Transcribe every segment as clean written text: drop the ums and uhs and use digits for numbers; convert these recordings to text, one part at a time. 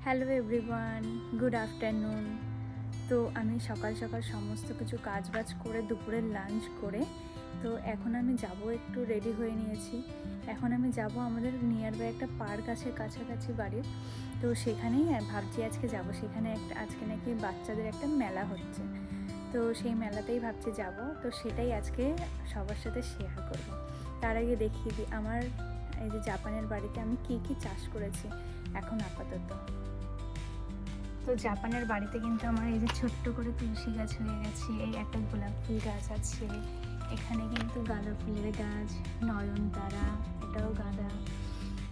Hello everyone, good afternoon. তো আমি সকাল সকাল সমস্ত কিছু কাজবাজ করে দুপুরের লাঞ্চ করে তো এখন আমি যাব, একটু রেডি হয়ে নিয়েছি। এখন আমি যাব আমাদের নিয়ার বাই একটা পার্ক আছে কাছাকাছি বাড়ির, তো সেখানেই ভাবছি আজকে যাব। সেখানে আজকে নাকি বাচ্চাদের একটা মেলা হচ্ছে, তো সেই মেলাতেই ভাবছি যাব। তো সেটাই আজকে সবার সাথে শেয়ার করব। তার আগে দেখিয়ে দিই আমার এই যে জাপানের বাড়িতে আমি কি কি চাষ করেছি এখন আপাতত। তো জাপানের বাড়িতে কিন্তু আমার এই যে ছোট্ট করে তুলসী গাছ হয়ে গেছে, এই একটা গোলাপ ফুল গাছ আছে, এখানে কিন্তু গাঁদা ফুলের গাছ, নয়নতারা, এটাও গাঁদা,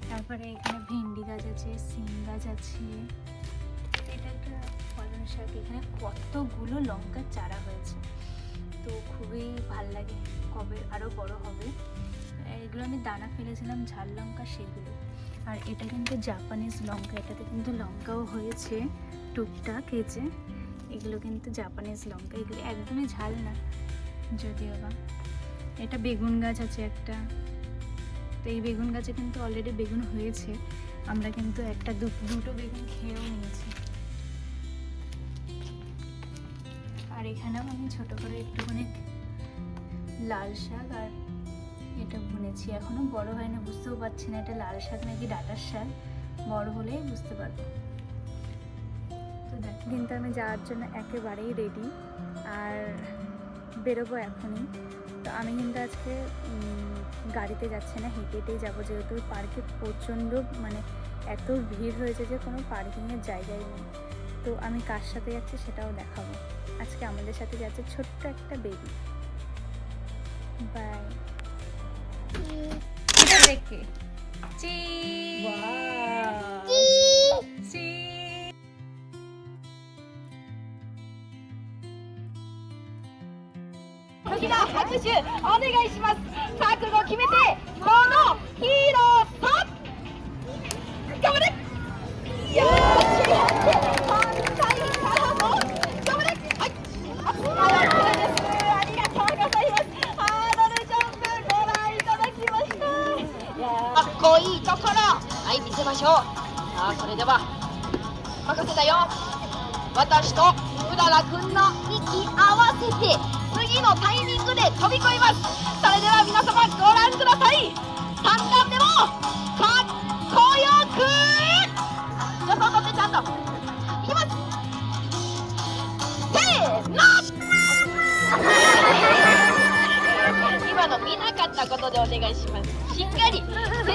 তারপরে এখানে ভেন্ডি গাছ আছে, সিম গাছ আছে, এটা একটা ফলন শাক, এখানে কতগুলো লঙ্কার চারা হয়েছে, তো খুবই ভাল লাগে, কবে আরও বড় হবে। এগুলো আমি দানা ফেলেছিলাম ঝাল লঙ্কা, সেগুলো। আর এটা কিন্তু জাপানিজ লঙ্কা, এটাতে কিন্তু লঙ্কাও হয়েছে টুকটাক, কেচে। এগুলো কিন্তু জাপানিজ লঙ্কা, এগুলো একদমই ঝাল না যদিও বা। এটা বেগুন গাছ আছে একটা, তো এই বেগুন গাছে কিন্তু অলরেডি বেগুন হয়েছে, আমরা কিন্তু দুটো বেগুন খেয়েও নিয়েছি। আর এখানেও আমি ছোট করে একটুখানি লাল শাক আর এটা বুনেছি, এখনো বড় হয় না, বুঝতেও পারছি না এটা লাল শাক নাকি ডাঁটার শাক, বড় হলেই বুঝতে পারবো। তো দেখো কিন্তু আমি যাওয়ার জন্য একেবারেই রেডি, আর বেরোবো এখনই। তো আমি কিন্তু আজকে গাড়িতে যাচ্ছি না, হেঁটে হেঁটেই যাবো, যেহেতু পার্কে প্রচণ্ড এত ভিড় হয়েছে যে কোনো পার্কিংয়ের জায়গাই নেই। তো আমি কার সাথে যাচ্ছি সেটাও দেখাবো। আজকে আমাদের সাথে যাচ্ছে ছোট্ট একটা বেবি। বাই। দেখে চি চি次は拍手お願いします。覚悟決めてこのヒーローさん頑張れ。よーし反対からも頑張れ。はい、ありがとうございます。ハードルジャンプご覧いただきました。いやかっこいいところ、はい見せましょう。さあそれでは任せたよ。私とうららくんの息合わせて次のタイミングで飛び越えます。それでは皆様ご覧ください。3段目もかっこよく助走取ってちゃんといきます。せーの今の見なかったことでお願いします。しっかり正